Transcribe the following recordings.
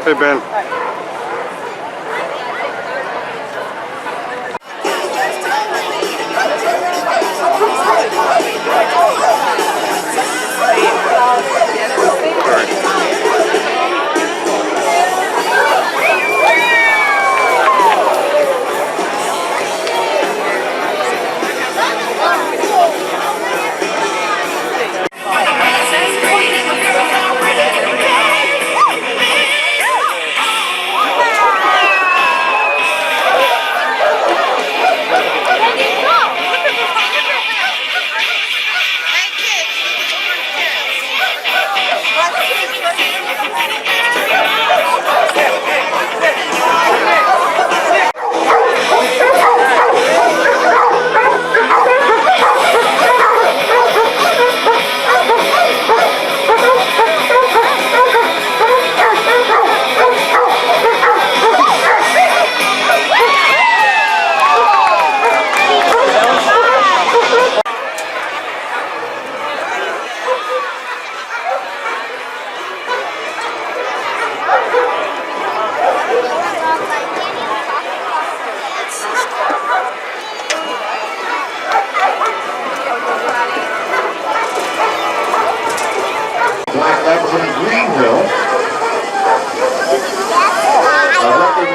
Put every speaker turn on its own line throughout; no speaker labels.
Hey, Ben.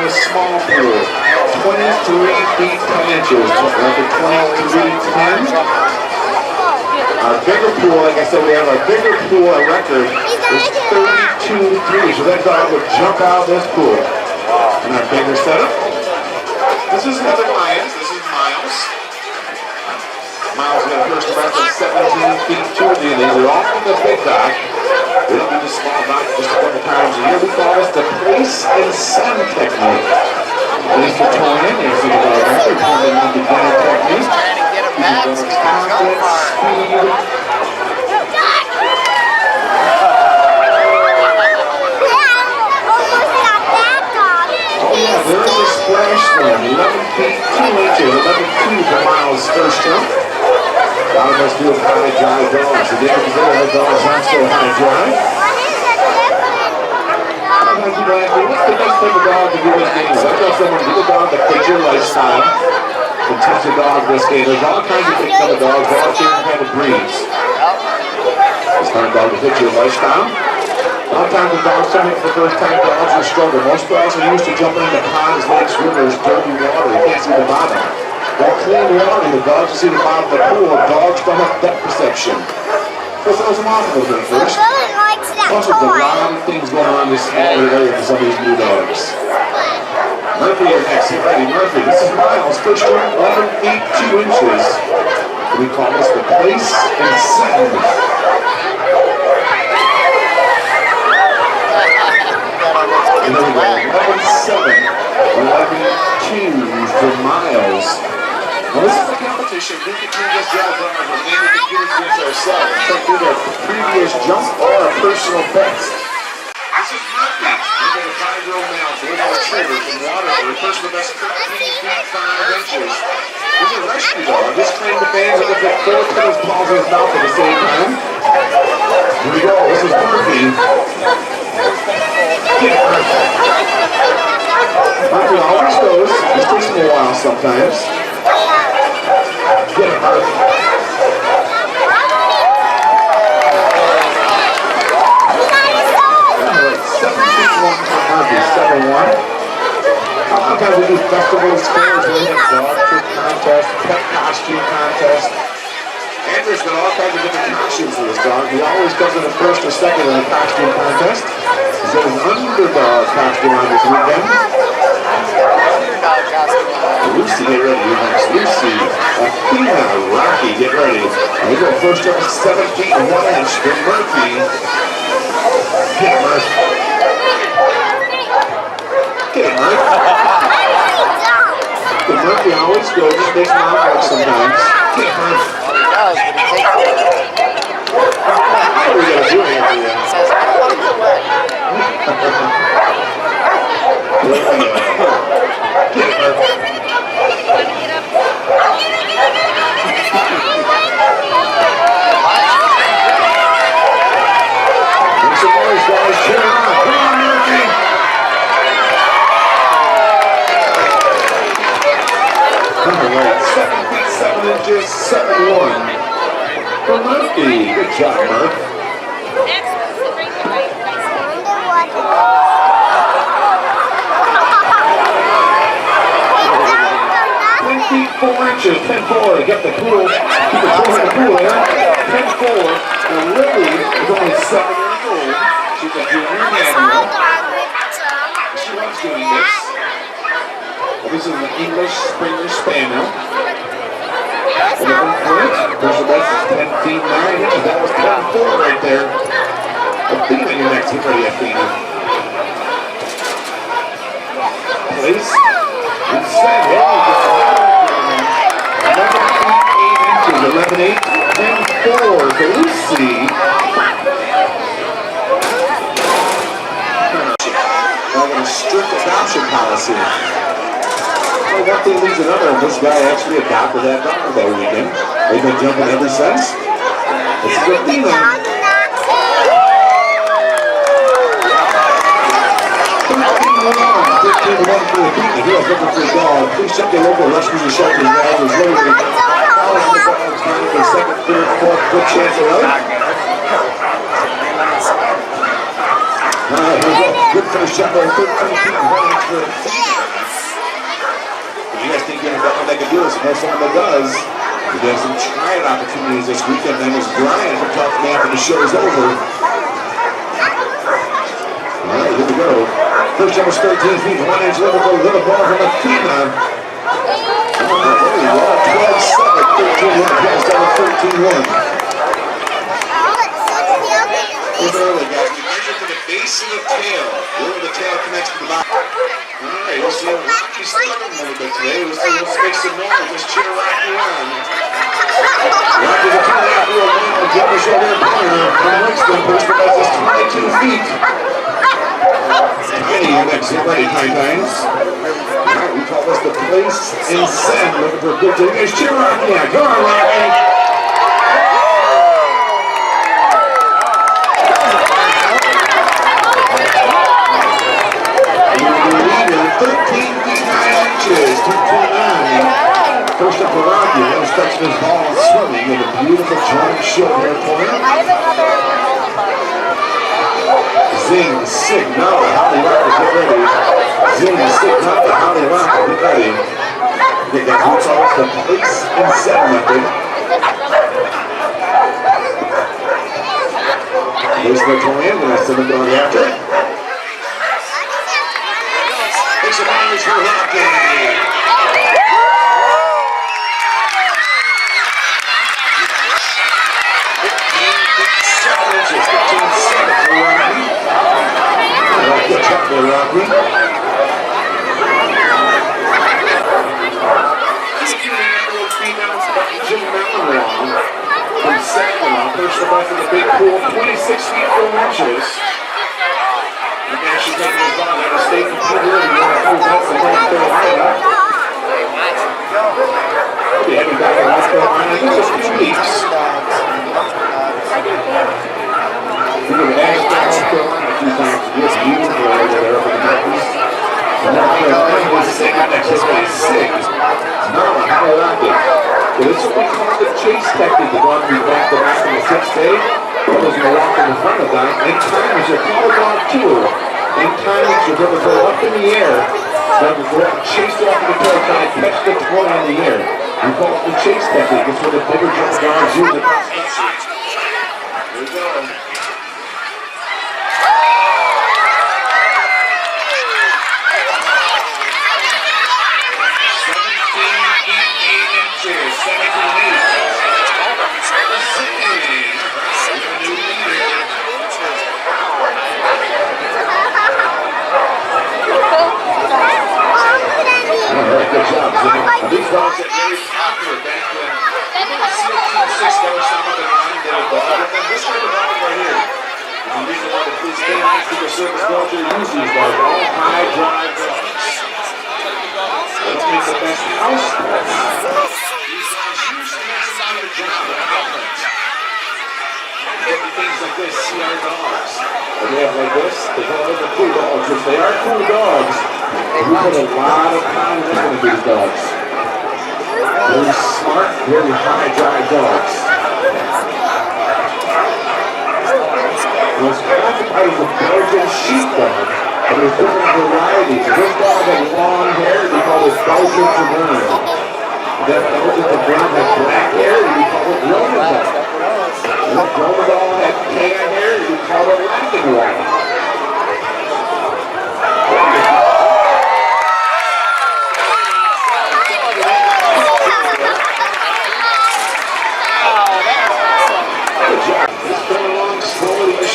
Small pool, 23 feet 10 inches, record 23:10. Our bigger pool, like I said, we have our bigger pool, our record is 32.3, so that dog would jump out of this pool. And our bigger setup, this is another Lions, this is Miles. Miles got a first record 17 feet 2 of these are all from the big dog. We don't do the small dog just a couple times a year. We call this the place and sun technique. There's the toning, there's the dog record, toning on the beginner technique.
Trying to get him back so he can jump hard.
Oh yeah, there's a splash one, 11 feet 2 inches, 11.2 for Miles' first jump. A lot of us do high drive dogs. The difference is that dogs aren't so high drive. Sometimes people ask me, what's the best type of dog to do this game? I tell someone, do a dog that fits your lifestyle and teach a dog this game. There's all kinds of different kind of dogs, all different kind of breeds. It's not a dog to fit your lifestyle. A lot of times the dogs come in for the first time, dogs will struggle. Most dogs are used to jumping into ponds, lakes, rivers, dirty water. They can't see the bottom. Well, clean water, the dogs will see the bottom of the pool. Dogs don't have depth perception. So throws them off a little bit first. Plus, there's a lot of things going on in this small area for some of these new dogs. Murphy is next. Get ready, Murphy. This is Miles. First jump, 11 feet 2 inches. We call this the place and sun. And then we go 11-7, 11-2 for Miles. Well, this is a competition. We can do this job on our remaining computers against ourselves. Try to do their previous jump or a personal best. This is Murphy. Look at a 5-year-old male, golden retriever from Waterford. Personal best 13 feet 5 inches. This is a rescue dog. This claimed the fans are going to fit 4 tennis balls in his mouth at the same time. Here we go. This is Murphy. Get Murphy. Murphy always goes. It takes him a while sometimes. Get it, Murphy. 7-1 for Murphy, 7-1. Sometimes we do festivals, fairs, we have dog trick contest, pet costume contest. Andrew's got all kinds of different costumes for this dog. He always comes in the first or second in the costume contest. He's got an underdog costume on this weekend. Lucy, get ready, you're next. Lucy, Athena, Rocky, get ready. And we go first up at 7 feet 1 inch for Murphy. Get Murphy. Get Murphy. The Murphy always goes, just makes mom work sometimes. Get Murphy.
Well, he does, but he takes it.
What are we going to do here?
He says, I don't want to get wet.
Get Murphy. Make some noise, guys. Cheer him on. Come on, Murphy. Great job, Murph. 10 feet 4 inches, 10-4 to get the pool. Keep the pool in the pool there. 10-4. And Lily is only 7 years old. She's a junior manual. She loves doing this. Well, this is an English Springer Spaniel. 11 foot. There's the best is 10 feet 9 inches. That was 10-4 right there. Athena, you're next. Get ready, Athena. Place. And set. There we go. 11 feet 8 inches. 11-8. 10-4 to Lucy. Now a strict adoption policy. So one thing leads another, and this guy actually adopted that dog that weekend. They've been jumping ever since. It's a good thing, though. 13-1 for the beat. If you're looking for a dog, please check your local rescue and shelter. There's literally thousands of dogs trying for second, third, fourth, good chance of life. All right, here we go. Good for the shot there. 13 feet 1 inch for the beat. You guys think you're a dog that can do this? You know someone that does. We have some trying opportunities this weekend. Then there's Brian to talk to me after the show is over. All right, here we go. First number 13 feet 1 inch, little ball from Athena. There you go. 12-7, 13-1. 12-7, 13-1. Move early, guys. We measure to the base of the tail. Where the tail connects to the body. All right, we'll see. He's struggling a little bit today. Let's make some noise. Let's cheer Rocky on. Rocky the 2.5-year-old man with Jumbo Show their corner. From Winston, first the best is 22 feet. Tiny, your next hit ready, Times. Alright, we call this the place and send. Looking for a good day. Guys, cheer Rocky on. Come on, Rocky. Leader, 13 feet 9 inches, 10-9. First up for Rocky. That touching his ball and swimming in a beautiful joint show here for him.
I have another.
Zing, sick, now the Holly Rockers, get ready. Zing, sick, now the Holly Rockers, get ready. They got who calls the place and set method. There's the Torian, and that's them going after it. Makes a manage for Rocky. 15-7 inches, 15-7 for Rocky. Good job there, Rocky. This is the number 3 mounts by Jim Mallory from Saginaw. First the bus in the big pool, 26 feet 4 inches. And now she's taking his dog out of state computer and going to move up from North Carolina. We'll be heading back to North Carolina in just a few weeks. We're going to ask North Carolina a few times. It's beautiful over there for the mountains. North Carolina was sick. Next is really sick. No, how do I like it? Well, this is what we call the chase technique. The dog we back to back on the 6th day. Others going to walk in the front of that. In time, as your call dog tour. In time, you're going to go up in the air. Then we'll go out and chase off in the tail, trying to catch the toy in the air. We call it the chase technique. It's what the bigger jump dogs use. Here we go. Good job, Zane. These dogs are very popular back when Team 6 got some of the line there, but then this type of dog right here. The reason why the police came out to the service dogs are use these dogs, all high drive dogs. Let's make the best house pets. These dogs usually have some of the job at outlets. Things like this, CR dogs. And they have like this, they call it the cool dogs, which they are cool dogs. We put a lot of time and effort into these dogs. Very smart, very high drive dogs. That is a Belgian sheepdog. And there's different varieties. This dog had long hair, we call it Belgian Terrain. That Belgian Terrain had black hair, we call it Roman dog. And that Roman dog had tan hair, we call it Latin dog.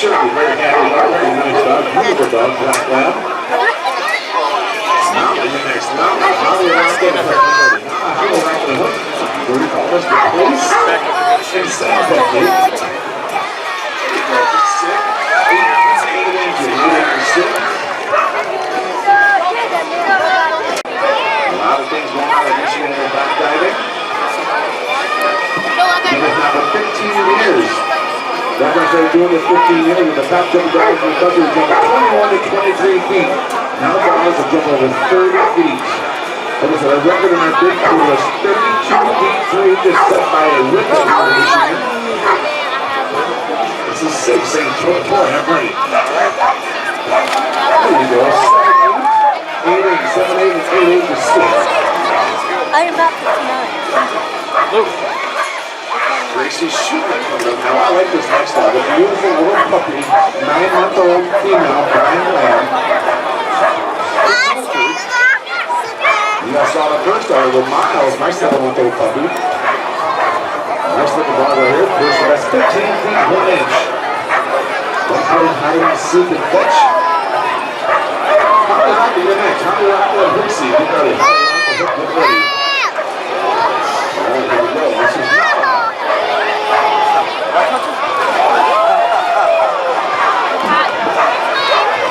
Sure, we're very happy about very nice dog, beautiful dog, black lab. Now in the next round, how we're not going to hurt anybody. How we're not going to hook. We're going to call us the police. And sound technique. You guys are sick. 8 injury. You guys are sick. A lot of things going on in Michigan in back diving. We've been now for 15 years. That was they doing this 15 years with the top jumping dogs in the country jumping 21 to 23 feet. Now the dogs have jumped over 30 feet. That was a record in our big pool was 32 feet 3 just set by a Whitman out of Michigan. This is 6 saying 24, I'm ready. There you go, 7, 8, 8, 8, 7, 8, and 8, 8 to 6.
I am about 59.
Luke. Gracie's shooting coming up now. I like this next dog. A beautiful little puppy, 9-month-old female, Brian Lamb. You guys saw the first dog with Miles, my 7-month-old puppy. Nice looking dog right here. First, that's 15 feet 1 inch. One playing hide and seek and fetch. How do you like it next? How do you like that hook seat? Get ready. How do you like the hook? Get ready. All right, here we go. This is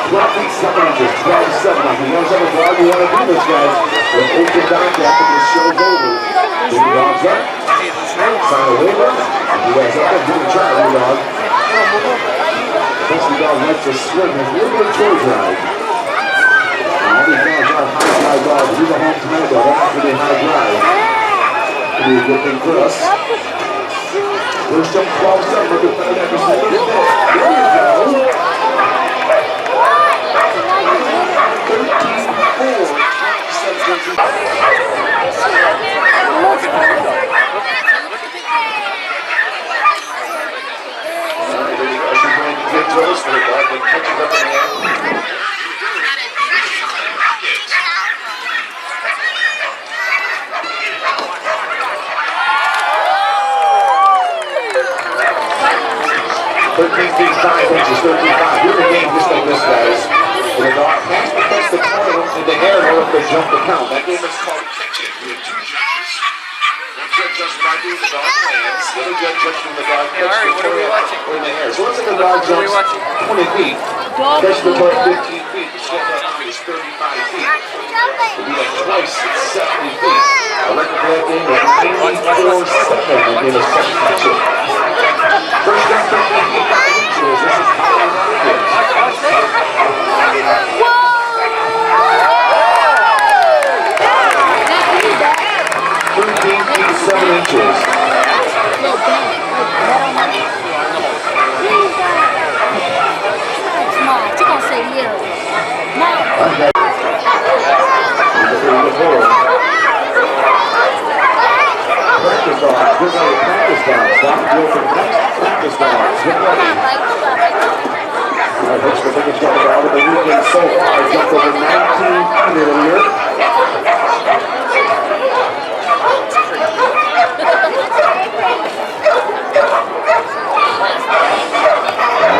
12 feet 7 inches, 12 to 7. If you guys have a dog you want to do this, guys, with open doctor after this show's over. Bring your dogs up, sign a waiver. If you guys have it, give it a try, your dog. Especially dog likes to swim, has a little bit of toy drive. All these dogs are high drive dogs. These are home tonight, though. They're not going to be high drive. It'll be a good thing for us. First jump 12-7, look at that. There you go. 13 feet 5 inches, 13 5. You're in the game just like this, guys. When the dog has to touch the corner in the air in order to jump the count. That game is called catch it. We have 2 judges. One judge judges by doing the dog lands. The other judge judges when the dog catches the toy or in the air. So let's say the dog jumps 20 feet. Catches the toy 15 feet. The slope up is 35 feet. We'll do that twice. It's 70 feet. I reckon that game is 94-7 in a second catch it. First down, 13 feet, 5 inches. This is how we run it. 13 feet, 7 inches. Practice dogs. We're going to practice dogs. Stop deal for the next practice dogs. Get ready. All right, looks the biggest jump dog of the weekend so far. Jumped over 1900 a year. All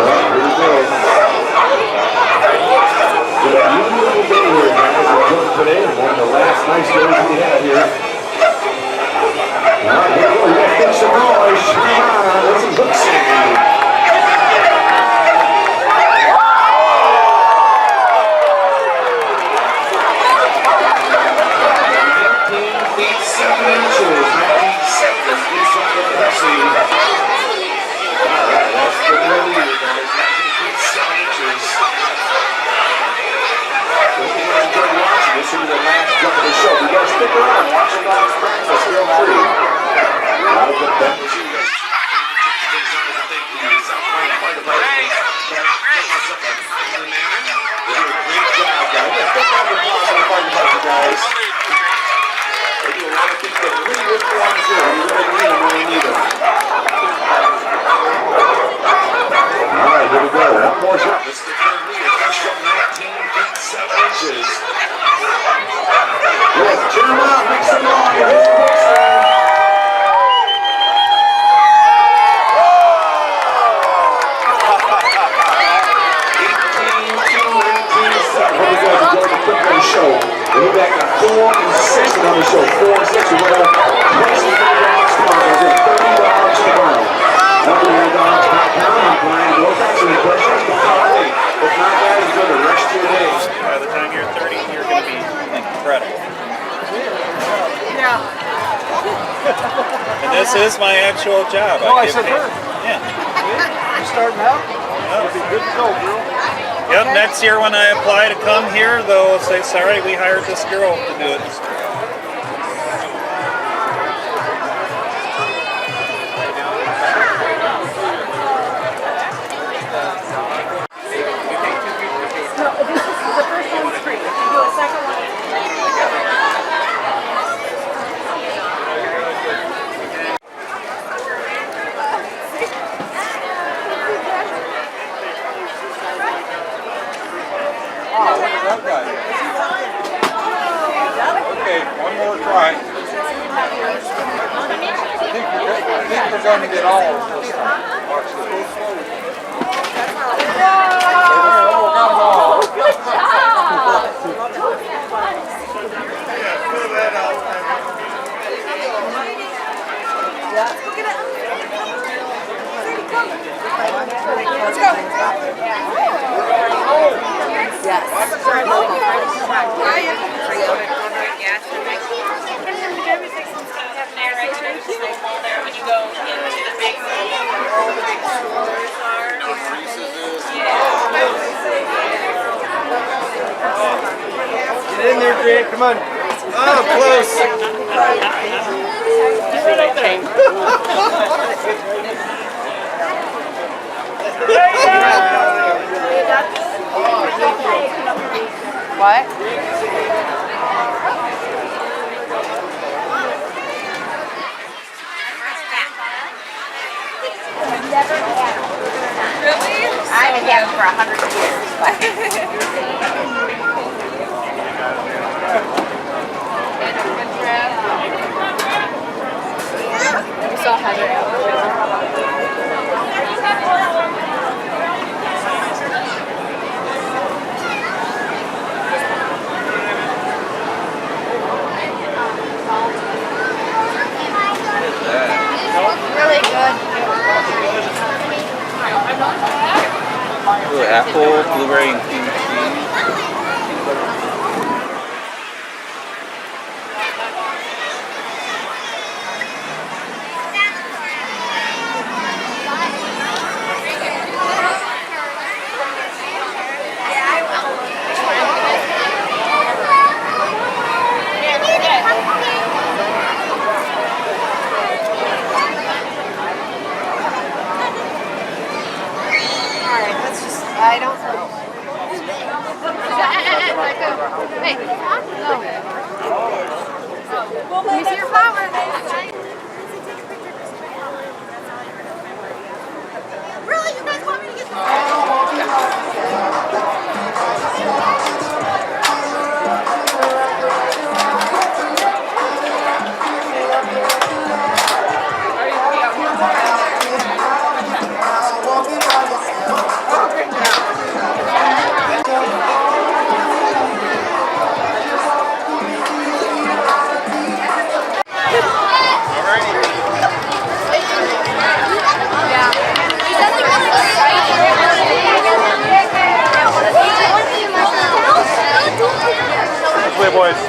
right, here we go. It's a beautiful day here, guys. We're jumping today. One of the last nice days we had here. All right, here we go. You got to finish the noise. Come on, this is hook safety. 19 feet 7 inches. 19 feet 7 inches. All right, that's the new leader, guys. 19 feet 7 inches. So if you guys enjoyed watching, this will be the last jump of the show. You guys stick around, watch the dogs practice. Feel free. I'll get back to you guys. We'll be back at 4 and 6 on the show. 4 and 6. We're going to place the dogs tomorrow. We'll do 30 dogs tomorrow. That'll be dogs.com. I'm Brian Wilcox. Any questions? Don't call me. If not, guys, enjoy the rest of your day.
By the time you're 30, you're going to be incredible.
Yeah.
And this is my actual job.
Oh, I
get
said
paid.
her.
Yeah.
You starting out? It'll be good to go, girl.
Yep, next year when I apply to come here, they'll say, sorry, we hired this girl to do it.
No, this is the first one's free. If you do a second one,
That guy. Okay, one more try. I think we're going to get all of this time. Watch this.
good job! Let's go.
When you go into the big stores are.
Get in there, Jay. Come on.
Oh, close.
What? I haven't had them for 100 years. You saw Heather. Really good.
Ooh, apple, blueberry, and cream cheese.
I don't know. Hey, no. Let me see your flower. Really? You guys want me to get
Wait, boys.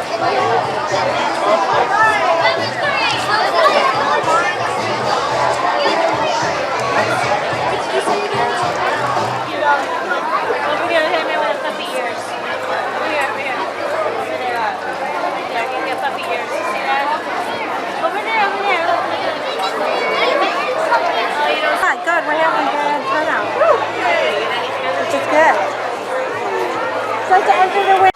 Good, we're having a bad turnout. Which is good. So to enter the